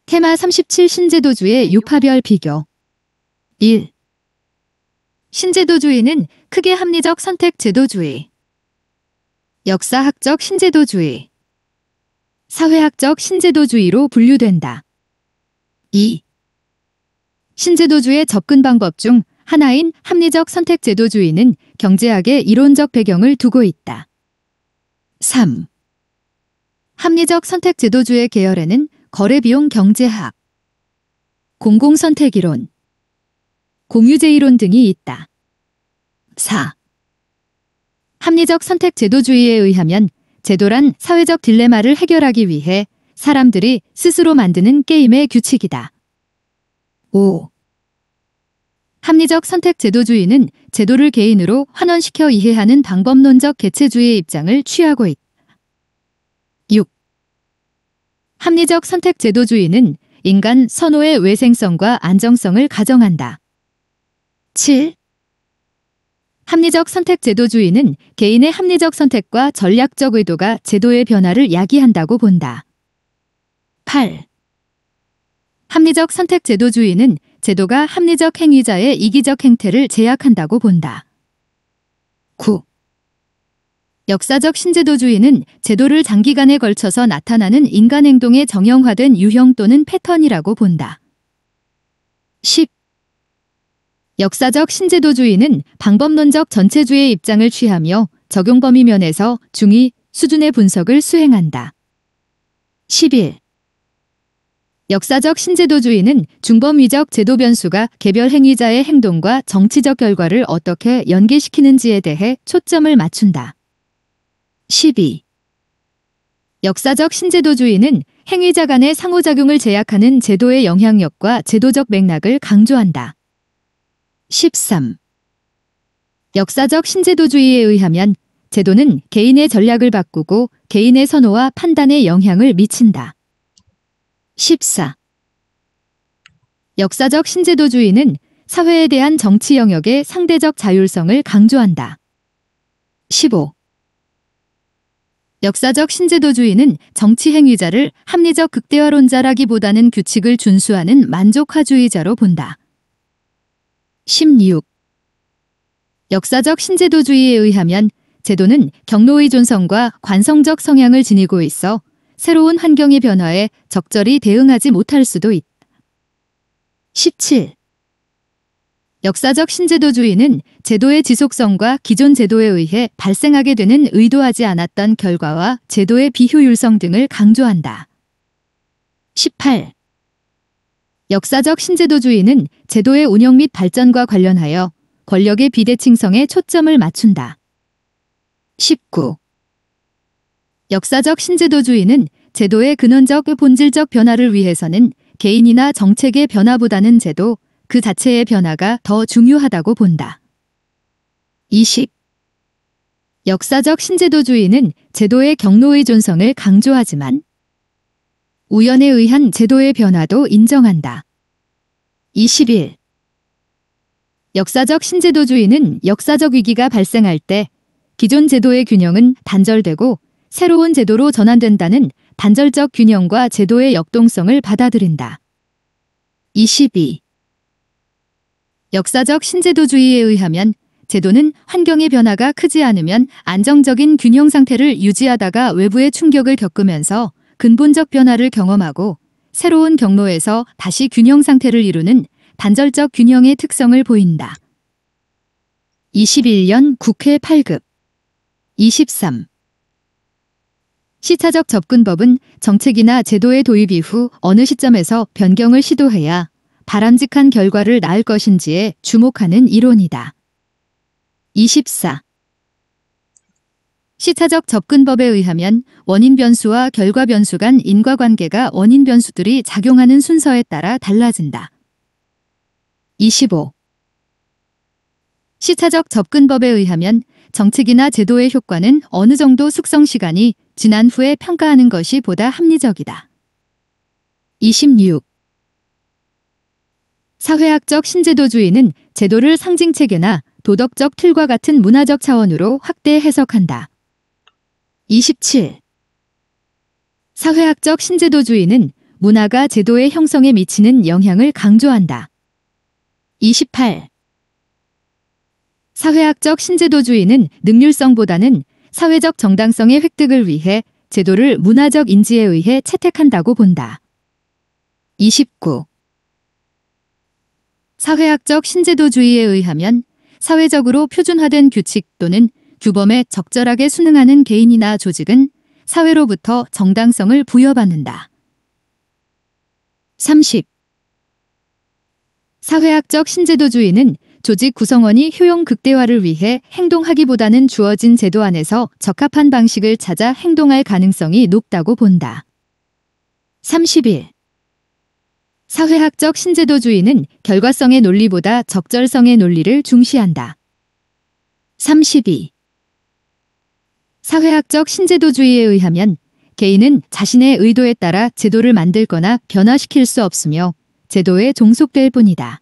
테마 37 신제도주의 유파별 비교 1. 신제도주의는 크게 합리적 선택 제도주의, 역사학적 신제도주의, 사회학적 신제도주의로 분류된다. 2. 신제도주의 접근 방법 중 하나인 합리적 선택 제도주의는 경제학의 이론적 배경을 두고 있다. 3. 합리적 선택 제도주의 계열에는 거래비용 경제학, 공공선택이론, 공유제이론 등이 있다. 4. 합리적 선택 제도주의에 의하면 제도란 사회적 딜레마를 해결하기 위해 사람들이 스스로 만드는 게임의 규칙이다. 5. 합리적 선택 제도주의는 제도를 개인으로 환원시켜 이해하는 방법론적 개체주의의 입장을 취하고 있다. 6. 합리적 선택 제도주의는 인간 선호의 외생성과 안정성을 가정한다. 7. 합리적 선택 제도주의는 개인의 합리적 선택과 전략적 의도가 제도의 변화를 야기한다고 본다. 8. 합리적 선택 제도주의는 제도가 합리적 행위자의 이기적 행태를 제약한다고 본다. 9. 역사적 신제도주의는 제도를 장기간에 걸쳐서 나타나는 인간 행동의 정형화된 유형 또는 패턴이라고 본다. 10. 역사적 신제도주의는 방법론적 전체주의 입장을 취하며 적용 범위 면에서 중위 수준의 분석을 수행한다. 11. 역사적 신제도주의는 중범위적 제도 변수가 개별 행위자의 행동과 정치적 결과를 어떻게 연계시키는지에 대해 초점을 맞춘다. 12. 역사적 신제도주의는 행위자 간의 상호작용을 제약하는 제도의 영향력과 제도적 맥락을 강조한다. 13. 역사적 신제도주의에 의하면 제도는 개인의 전략을 바꾸고 개인의 선호와 판단에 영향을 미친다. 14. 역사적 신제도주의는 사회에 대한 정치 영역의 상대적 자율성을 강조한다. 15. 역사적 신제도주의는 정치 행위자를 합리적 극대화론자라기보다는 규칙을 준수하는 만족화주의자로 본다. 16. 역사적 신제도주의에 의하면 제도는 경로의존성과 관성적 성향을 지니고 있어 새로운 환경의 변화에 적절히 대응하지 못할 수도 있다. 17. 역사적 신제도주의는 제도의 지속성과 기존 제도에 의해 발생하게 되는 의도하지 않았던 결과와 제도의 비효율성 등을 강조한다. 18. 역사적 신제도주의는 제도의 운영 및 발전과 관련하여 권력의 비대칭성에 초점을 맞춘다. 19. 역사적 신제도주의는 제도의 근원적 본질적 변화를 위해서는 개인이나 정책의 변화보다는 제도 그 자체의 변화가 더 중요하다고 본다. 20. 역사적 신제도주의는 제도의 경로의존성을 강조하지만 우연에 의한 제도의 변화도 인정한다. 21. 역사적 신제도주의는 역사적 위기가 발생할 때 기존 제도의 균형은 단절되고 새로운 제도로 전환된다는 단절적 균형과 제도의 역동성을 받아들인다. 22. 역사적 신제도주의에 의하면 제도는 환경의 변화가 크지 않으면 안정적인 균형 상태를 유지하다가 외부의 충격을 겪으면서 근본적 변화를 경험하고 새로운 경로에서 다시 균형 상태를 이루는 단절적 균형의 특성을 보인다. 21년 국회 8급 23. 시차적 접근법은 정책이나 제도의 도입 이후 어느 시점에서 변경을 시도해야 바람직한 결과를 낳을 것인지에 주목하는 이론이다. 24. 시차적 접근법에 의하면 원인 변수와 결과 변수 간 인과관계가 원인 변수들이 작용하는 순서에 따라 달라진다. 25. 시차적 접근법에 의하면 정책이나 제도의 효과는 어느 정도 숙성 시간이 지난 후에 평가하는 것이 보다 합리적이다. 26. 사회학적 신제도주의는 제도를 상징체계나 도덕적 틀과 같은 문화적 차원으로 확대 해석한다. 27. 사회학적 신제도주의는 문화가 제도의 형성에 미치는 영향을 강조한다. 28. 사회학적 신제도주의는 능률성보다는 사회적 정당성의 획득을 위해 제도를 문화적 인지에 의해 채택한다고 본다. 29. 사회학적 신제도주의에 의하면 사회적으로 표준화된 규칙 또는 규범에 적절하게 순응하는 개인이나 조직은 사회로부터 정당성을 부여받는다. 30. 사회학적 신제도주의는 조직 구성원이 효용 극대화를 위해 행동하기보다는 주어진 제도 안에서 적합한 방식을 찾아 행동할 가능성이 높다고 본다. 31. 사회학적 신제도주의는 결과성의 논리보다 적절성의 논리를 중시한다. 32. 사회학적 신제도주의에 의하면 개인은 자신의 의도에 따라 제도를 만들거나 변화시킬 수 없으며 제도에 종속될 뿐이다.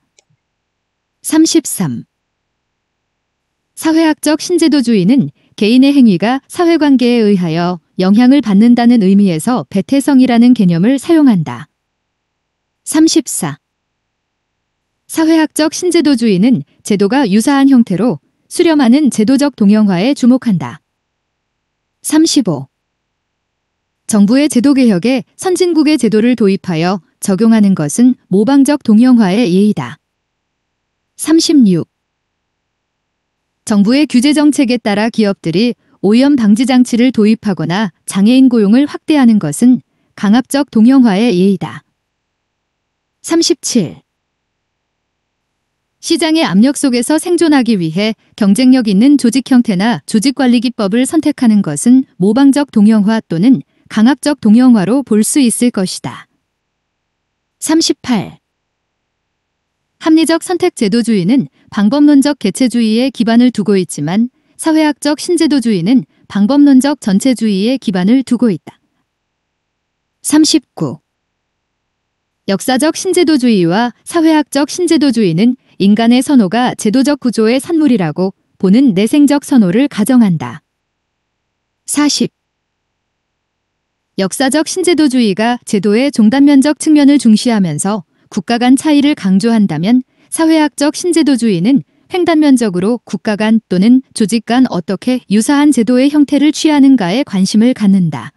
33. 사회학적 신제도주의는 개인의 행위가 사회관계에 의하여 영향을 받는다는 의미에서 배태성이라는 개념을 사용한다. 34. 사회학적 신제도주의는 제도가 유사한 형태로 수렴하는 제도적 동형화에 주목한다. 35. 정부의 제도개혁에 선진국의 제도를 도입하여 적용하는 것은 모방적 동형화의 예이다. 36. 정부의 규제 정책에 따라 기업들이 오염 방지 장치를 도입하거나 장애인 고용을 확대하는 것은 강압적 동형화의 예이다. 37. 시장의 압력 속에서 생존하기 위해 경쟁력 있는 조직 형태나 조직관리 기법을 선택하는 것은 모방적 동형화 또는 강압적 동형화로 볼 수 있을 것이다. 38. 합리적 선택 제도주의는 방법론적 개체주의에 기반을 두고 있지만 사회학적 신제도주의는 방법론적 전체주의에 기반을 두고 있다. 39. 역사적 신제도주의와 사회학적 신제도주의는 인간의 선호가 제도적 구조의 산물이라고 보는 내생적 선호를 가정한다. 40. 역사적 신제도주의가 제도의 종단면적 측면을 중시하면서 국가 간 차이를 강조한다면 사회학적 신제도주의는 횡단면적으로 국가 간 또는 조직 간 어떻게 유사한 제도의 형태를 취하는가에 관심을 갖는다.